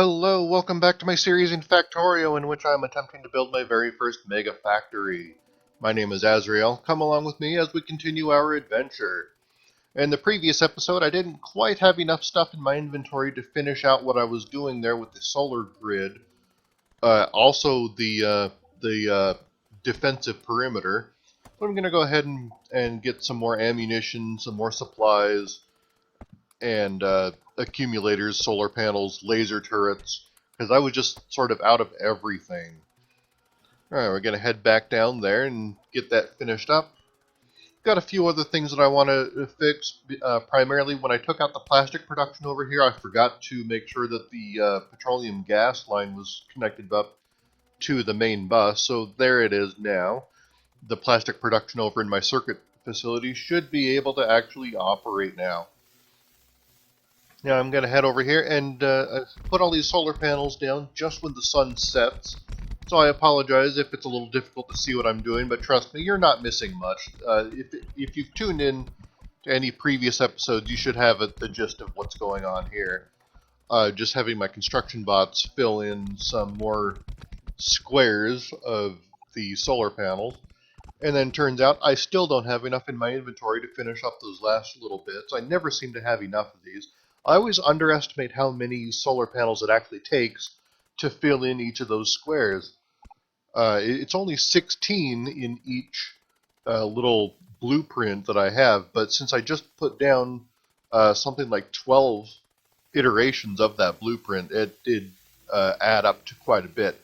Hello, welcome back to my series in Factorio, in which I am attempting to build my very first mega factory. My name is Azrael. Come along with me as we continue our adventure. In the previous episode, I didn't quite have enough stuff in my inventory to finish out what I was doing there with the solar grid. Also, the defensive perimeter. So I'm going to go ahead and get some more ammunition, some more supplies, and accumulators, solar panels, laser turrets, because I was just sort of out of everything. Alright, we're going to head back down there and get that finished up. Got a few other things that I want to fix. Primarily, when I took out the plastic production over here, I forgot to make sure that the petroleum gas line was connected up to the main bus, so there it is now. The plastic production over in my circuit facility should be able to actually operate now. Now I'm going to head over here and put all these solar panels down just when the sun sets. So I apologize if it's a little difficult to see what I'm doing, but trust me, you're not missing much. If you've tuned in to any previous episodes, you should have the gist of what's going on here. Just having my construction bots fill in some more squares of the solar panels. And then turns out I still don't have enough in my inventory to finish up those last little bits. I never seem to have enough of these. I always underestimate how many solar panels it actually takes to fill in each of those squares. It's only 16 in each little blueprint that I have, but since I just put down something like 12 iterations of that blueprint, it did add up to quite a bit.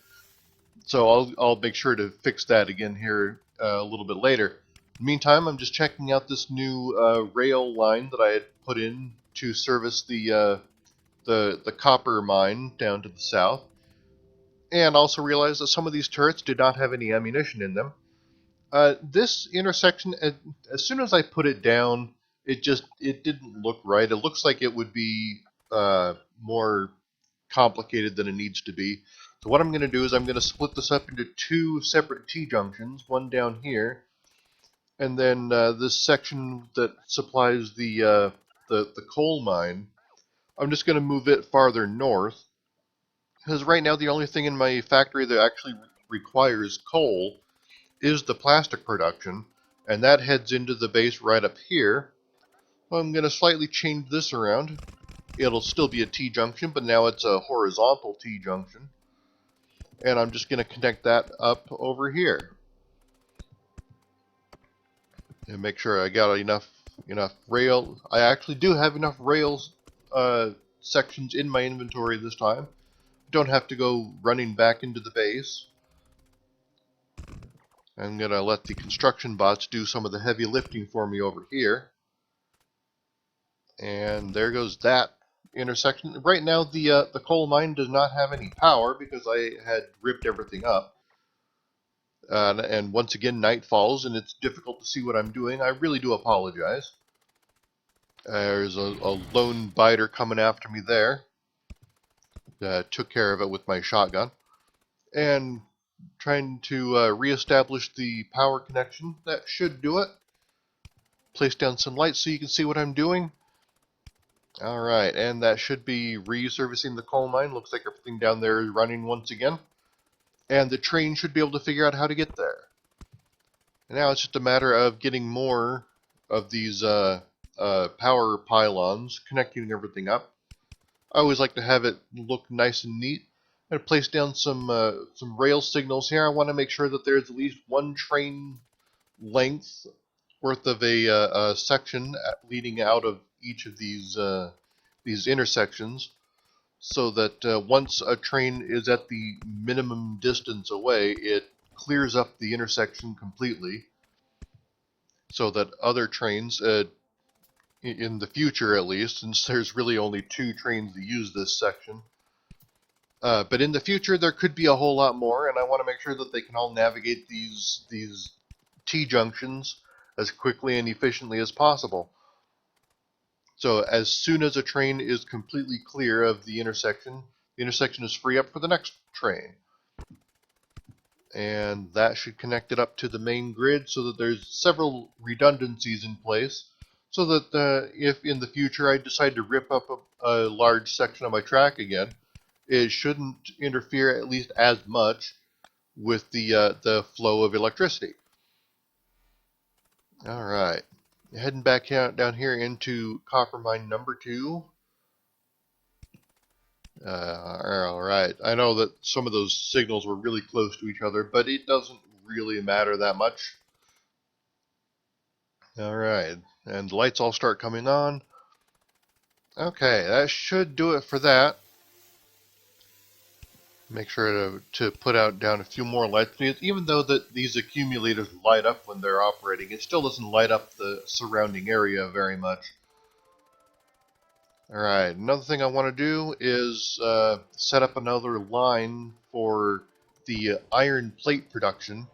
So I'll make sure to fix that again here a little bit later. In the meantime, I'm just checking out this new rail line that I had put in to service the copper mine down to the south, and also realized that some of these turrets did not have any ammunition in them. This intersection, as soon as I put it down, it didn't look right. It looks like it would be more complicated than it needs to be. So what I'm going to do is I'm going to split this up into two separate T-junctions, one down here, and then this section that supplies the coal mine, I'm just going to move it farther north, because right now the only thing in my factory that actually requires coal is the plastic production, and that heads into the base right up here. I'm going to slightly change this around. It'll still be a T-junction, but now it's a horizontal T-junction. And I'm just going to connect that up over here. And make sure I got enough rail. I actually do have enough rails sections in my inventory this time. Don't have to go running back into the base. I'm going to let the construction bots do some of the heavy lifting for me over here. And there goes that intersection. Right now, the coal mine does not have any power because I had ripped everything up. And once again, night falls, and it's difficult to see what I'm doing. I really do apologize. There's a lone biter coming after me there. Took care of it with my shotgun. And trying to reestablish the power connection. That should do it. Place down some lights so you can see what I'm doing. Alright, and that should be resurfacing the coal mine. Looks like everything down there is running once again. And the train should be able to figure out how to get there. And now it's just a matter of getting more of these power pylons, connecting everything up. I always like to have it look nice and neat. I'm going to place down some rail signals here. I want to make sure that there's at least one train length worth of a section leading out of each of these intersections, so that once a train is at the minimum distance away, it clears up the intersection completely, so that other trains, in the future at least, since there's really only two trains that use this section, but in the future there could be a whole lot more, and I want to make sure that they can all navigate these T-junctions as quickly and efficiently as possible. So as soon as a train is completely clear of the intersection is free up for the next train. And that should connect it up to the main grid so that there's several redundancies in place, so that if in the future I decide to rip up a large section of my track again, it shouldn't interfere at least as much with the flow of electricity. All right, heading back down here into copper mine number 2. All right, I know that some of those signals were really close to each other, but it doesn't really matter that much. All right, and the lights all start coming on. Okay, that should do it for that. Make sure to put out down a few more lights, because even though these accumulators light up when they're operating, it still doesn't light up the surrounding area very much. Alright, another thing I want to do is set up another line for the iron plate production,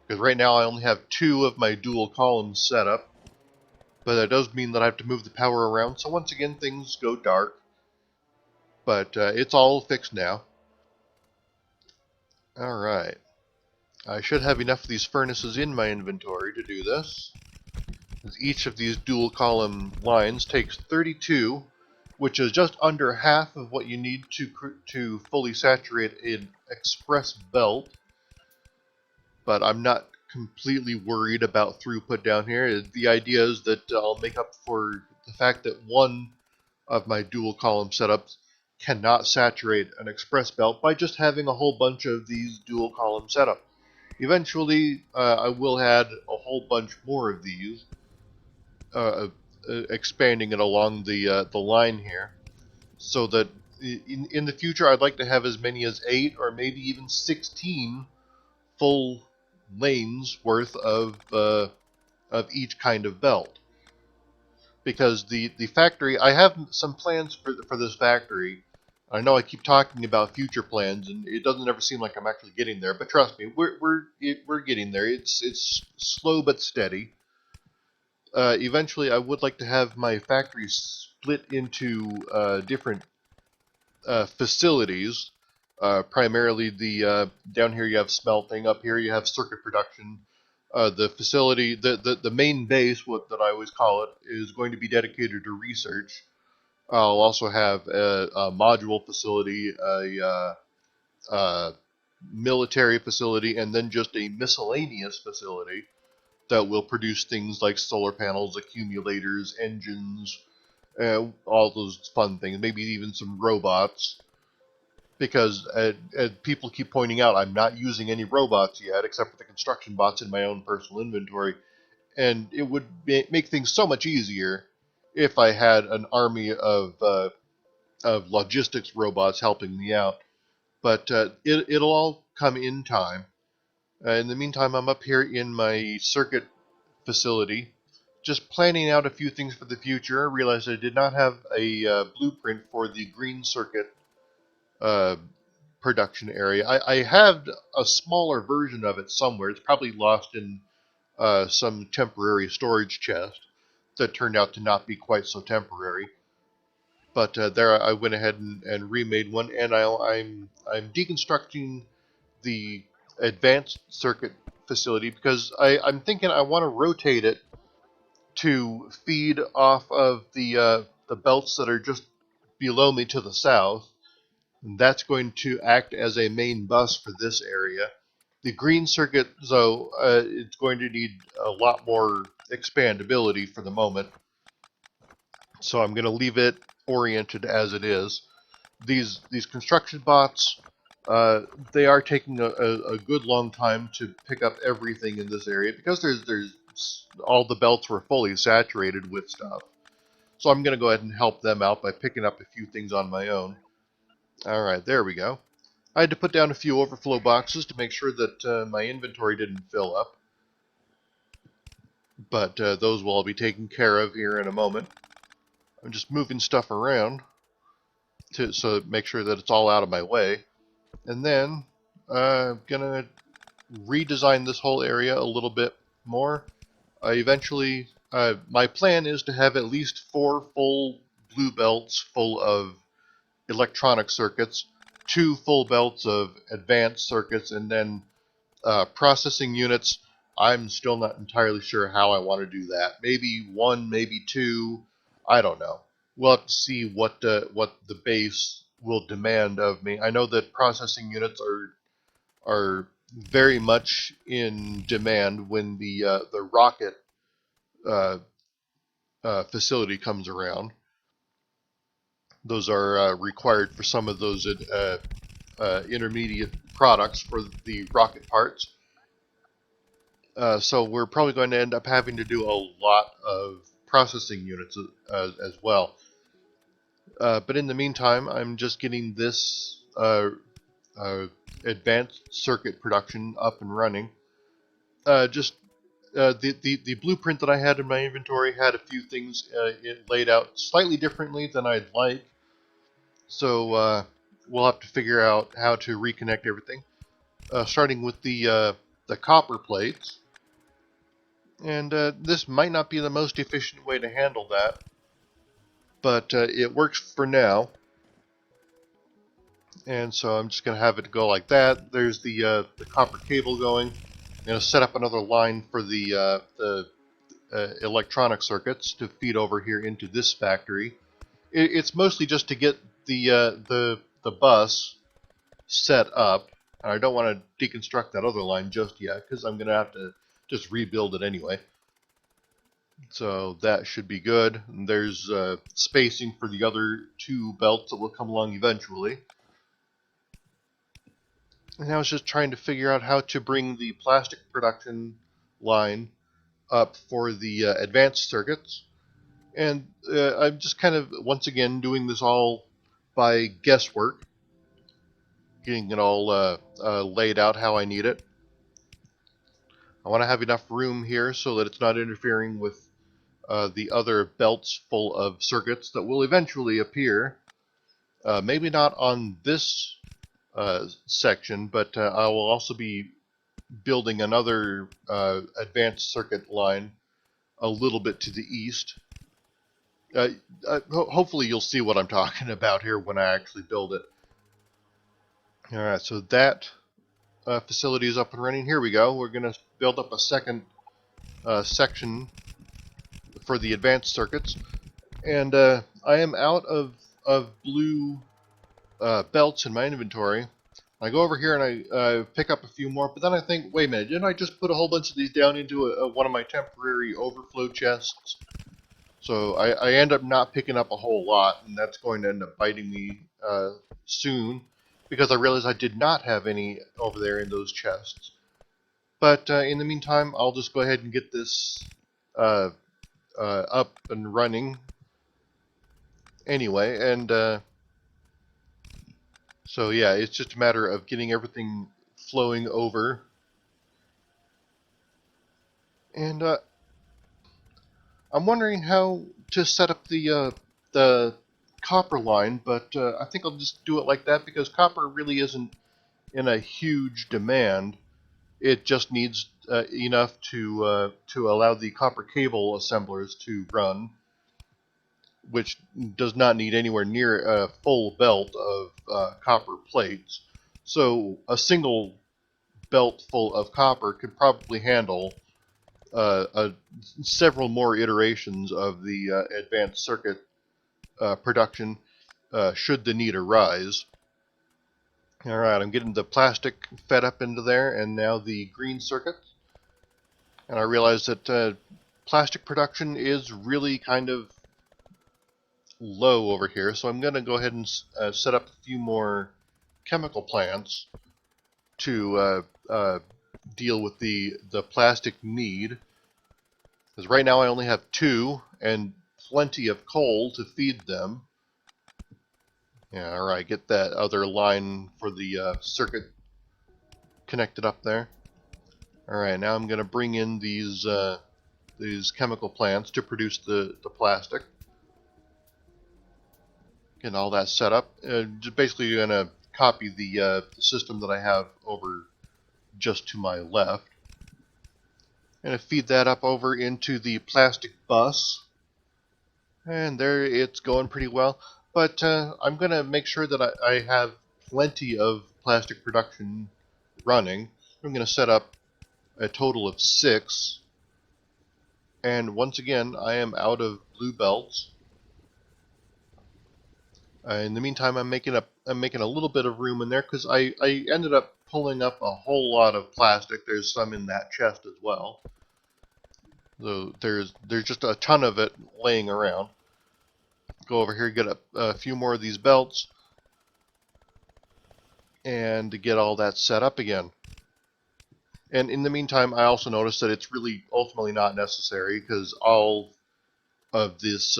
because right now I only have 2 of my dual columns set up, but that does mean that I have to move the power around, so once again things go dark, but it's all fixed now. Alright. I should have enough of these furnaces in my inventory to do this. Each of these dual column lines takes 32, which is just under half of what you need to fully saturate an express belt. But I'm not completely worried about throughput down here. The idea is that I'll make up for the fact that one of my dual column setups cannot saturate an express belt by just having a whole bunch of these dual column setups. Eventually, I will add a whole bunch more of these, uh, expanding it along the line here, so that in the future I'd like to have as many as 8 or maybe even 16 full lanes worth of each kind of belt. Because the factory, I have some plans for this factory. I know I keep talking about future plans, and it doesn't ever seem like I'm actually getting there. But trust me, we're getting there. It's slow but steady. Eventually, I would like to have my factory split into different facilities. Primarily, the down here you have smelting. Up here you have circuit production. The facility, the main base, what that I always call it, is going to be dedicated to research. I'll also have a module facility, a military facility, and then just a miscellaneous facility that will produce things like solar panels, accumulators, engines, all those fun things. Maybe even some robots. Because people keep pointing out, I'm not using any robots yet, except for the construction bots in my own personal inventory. And it would make things so much easier if I had an army of logistics robots helping me out. But it'll all come in time. In the meantime, I'm up here in my circuit facility, just planning out a few things for the future. I realized I did not have a blueprint for the green circuit uh, production area. I have a smaller version of it somewhere. It's probably lost in some temporary storage chest that turned out to not be quite so temporary. But there I went ahead and remade one, and I'm deconstructing the advanced circuit facility because I'm thinking I want to rotate it to feed off of the belts that are just below me to the south. And that's going to act as a main bus for this area. The green circuit, though, it's going to need a lot more expandability for the moment, so I'm going to leave it oriented as it is. These construction bots, they are taking a good long time to pick up everything in this area because there's all the belts were fully saturated with stuff. So I'm going to go ahead and help them out by picking up a few things on my own. All right, there we go. I had to put down a few overflow boxes to make sure that my inventory didn't fill up, but those will all be taken care of here in a moment. I'm just moving stuff around so make sure that it's all out of my way. And then I'm gonna redesign this whole area a little bit more. Eventually, my plan is to have at least 4 full blue belts full of electronic circuits, 2 full belts of advanced circuits, and then processing units. I'm still not entirely sure how I want to do that. Maybe 1, maybe 2. I don't know. We'll have to see what the base will demand of me. I know that processing units are very much in demand when the rocket uh, facility comes around. Those are required for some of those intermediate products for the rocket parts. So we're probably going to end up having to do a lot of processing units as well. But in the meantime, I'm just getting this uh, advanced circuit production up and running. Just the blueprint that I had in my inventory had a few things laid out slightly differently than I'd like. So we'll have to figure out how to reconnect everything. Starting with the copper plates. And this might not be the most efficient way to handle that, but it works for now. And so I'm just going to have it go like that. There's the copper cable going. I'm going to set up another line for the electronic circuits to feed over here into this factory. It's mostly just to get the bus set up. I don't want to deconstruct that other line just yet because I'm going to have to just rebuild it anyway. So that should be good. And there's spacing for the other two belts that will come along eventually. And I was just trying to figure out how to bring the plastic production line up for the advanced circuits. And I'm just kind of, once again, doing this all by guesswork, getting it all laid out how I need it. I want to have enough room here so that it's not interfering with the other belts full of circuits that will eventually appear. Maybe not on this section, but I will also be building another advanced circuit line a little bit to the east. Hopefully you'll see what I'm talking about here when I actually build it. Alright, so that facility is up and running. Here we go. We're going to build up a second section for the advanced circuits. And I am out of blue belts in my inventory. I go over here and I pick up a few more, but then I think, wait a minute, didn't I just put a whole bunch of these down into one of my temporary overflow chests? So I end up not picking up a whole lot, and that's going to end up biting me soon, because I realized I did not have any over there in those chests. But in the meantime, I'll just go ahead and get this up and running anyway, and so yeah, it's just a matter of getting everything flowing over. And I'm wondering how to set up the copper line, but I think I'll just do it like that because copper really isn't in a huge demand. It just needs enough to allow the copper cable assemblers to run, which does not need anywhere near a full belt of copper plates. So a single belt full of copper could probably handle several more iterations of the advanced circuit production should the need arise. Alright, I'm getting the plastic fed up into there and now the green circuit. And I realize that plastic production is really kind of low over here, so I'm going to go ahead and set up a few more chemical plants to deal with the plastic need. Because right now I only have 2 and plenty of coal to feed them. Yeah, alright, get that other line for the circuit connected up there. Alright, now I'm going to bring in these chemical plants to produce the plastic. Getting all that set up. Just basically going to copy the system that I have over just to my left. And feed that up over into the plastic bus. And there it's going pretty well. But I'm going to make sure that I have plenty of plastic production running. I'm going to set up a total of 6. And once again, I am out of blue belts. In the meantime, I'm making a little bit of room in there because I ended up pulling up a whole lot of plastic. There's some in that chest as well. So there's just a ton of it laying around. Go over here, get a few more of these belts, and to get all that set up again. And in the meantime, I also noticed that it's really ultimately not necessary because all of this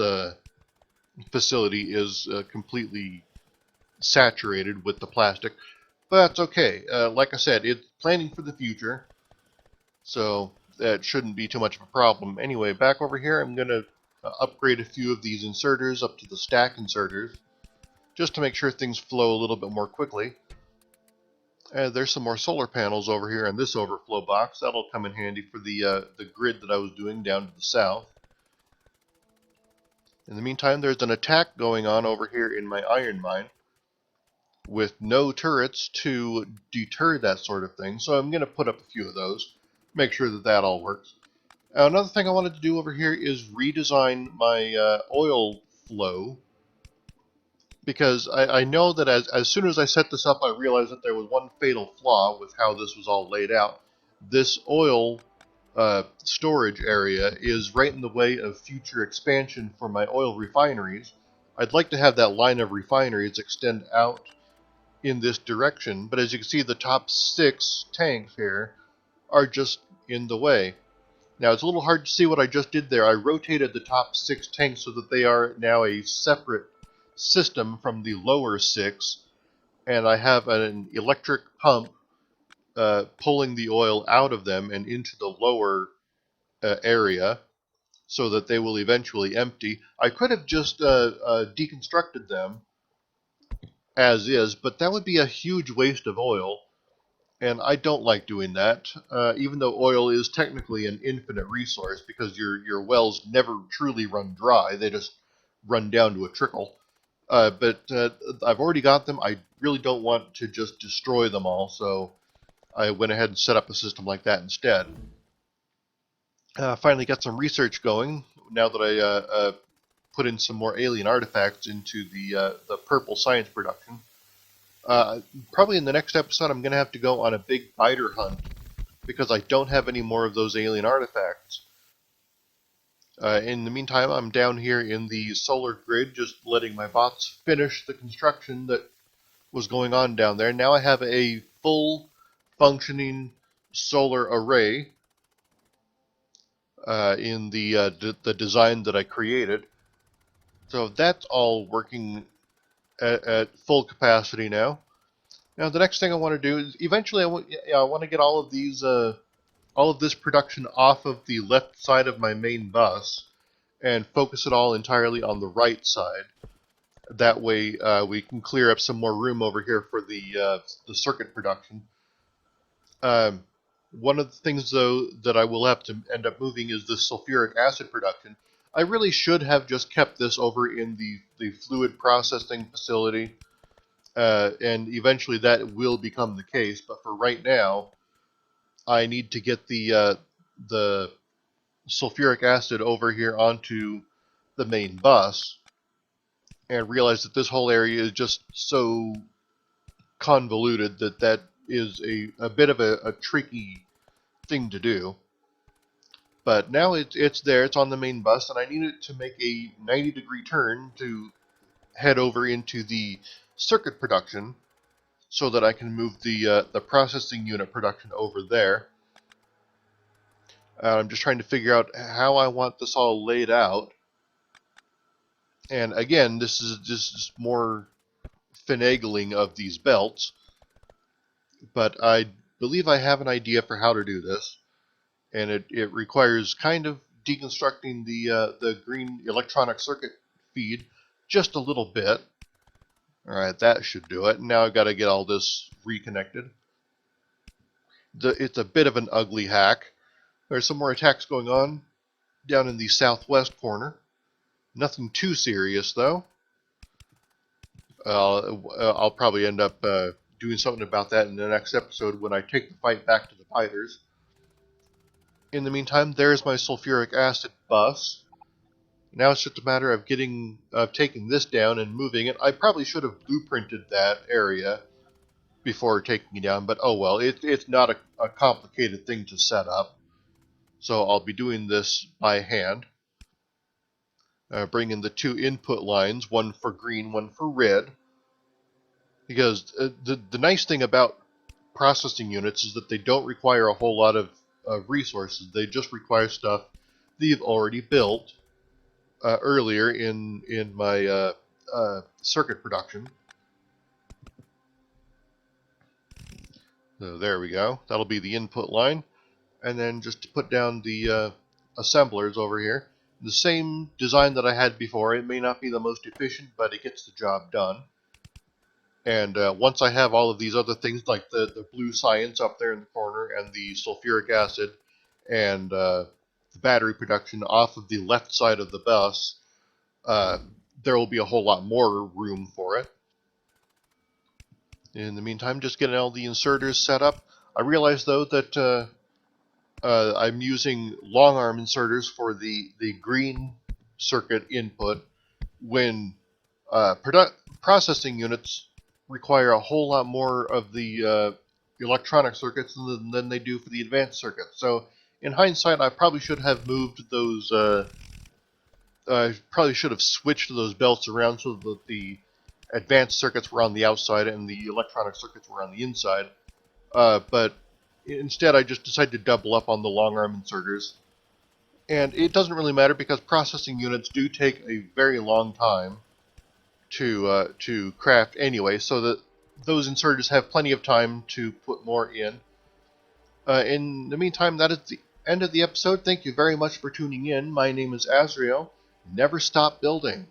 facility is completely saturated with the plastic. But that's okay. Like I said, it's planning for the future, so that shouldn't be too much of a problem. Anyway, back over here, I'm going to upgrade a few of these inserters up to the stack inserters, just to make sure things flow a little bit more quickly. There's some more solar panels over here in this overflow box. That'll come in handy for the grid that I was doing down to the south. In the meantime, there's an attack going on over here in my iron mine with no turrets to deter that sort of thing. So I'm going to put up a few of those, make sure that that all works. Another thing I wanted to do over here is redesign my oil flow, because I know that as soon as I set this up, I realized that there was one fatal flaw with how this was all laid out. This oil storage area is right in the way of future expansion for my oil refineries. I'd like to have that line of refineries extend out in this direction, but as you can see, the top 6 tanks here are just in the way. Now, it's a little hard to see what I just did there. I rotated the top 6 tanks so that they are now a separate system from the lower 6, and I have an electric pump pulling the oil out of them and into the lower area so that they will eventually empty. I could have just deconstructed them as is, but that would be a huge waste of oil, and I don't like doing that, even though oil is technically an infinite resource because your wells never truly run dry. They just run down to a trickle. But I've already got them. I really don't want to just destroy them all, so I went ahead and set up a system like that instead. Finally got some research going now that I put in some more alien artifacts into the purple science production. Probably in the next episode, I'm going to have to go on a big biter hunt because I don't have any more of those alien artifacts. In the meantime, I'm down here in the solar grid, just letting my bots finish the construction that was going on down there. Now I have a full functioning solar array in the design that I created. So that's all working at full capacity now. Now the next thing I want to do is eventually I want to get all of this production off of the left side of my main bus and focus it all entirely on the right side. That way we can clear up some more room over here for the circuit production. Um, One of the things, though, that I will have to end up moving is the sulfuric acid production. I really should have just kept this over in the fluid processing facility, and eventually that will become the case. But for right now, I need to get the sulfuric acid over here onto the main bus, and realize that this whole area is just so convoluted that that is a bit of a tricky thing to do. But now it's there, it's on the main bus, and I need it to make a 90-degree turn to head over into the circuit production so that I can move the processing unit production over there. I'm just trying to figure out how I want this all laid out. And again, this is just more finagling of these belts, but I believe I have an idea for how to do this, and it requires kind of deconstructing the green electronic circuit feed just a little bit. All right, that should do it. Now I've got to get all this reconnected. It's a bit of an ugly hack. There's some more attacks going on down in the southwest corner. Nothing too serious, though. I'll probably end up doing something about that in the next episode when I take the fight back to the fighters. In the meantime, there's my sulfuric acid bus. Now it's just a matter of taking this down and moving it. I probably should have blueprinted that area before taking it down, but oh well, it's not a complicated thing to set up. So I'll be doing this by hand. Bring in the two input lines, one for green, one for red. Because the nice thing about processing units is that they don't require a whole lot of resources. They just require stuff that you've already built earlier in my circuit production. So there we go. That'll be the input line. And then just to put down the assemblers over here. The same design that I had before. It may not be the most efficient, but it gets the job done. And once I have all of these other things, like the blue science up there in the corner, and the sulfuric acid, and the battery production off of the left side of the bus, uh, there will be a whole lot more room for it. In the meantime, just getting all the inserters set up. I realize, though, that I'm using long arm inserters for the green circuit input when processing units require a whole lot more of the electronic circuits than they do for the advanced circuits. So in hindsight, I probably should have moved those. I probably should have switched those belts around so that the advanced circuits were on the outside and the electronic circuits were on the inside. But instead, I just decided to double up on the long arm inserters. And it doesn't really matter because processing units do take a very long time to craft anyway, so that those inserters have plenty of time to put more in. In the meantime, that is the end of the episode. Thank you very much for tuning in. My name is Azrael. Never stop building.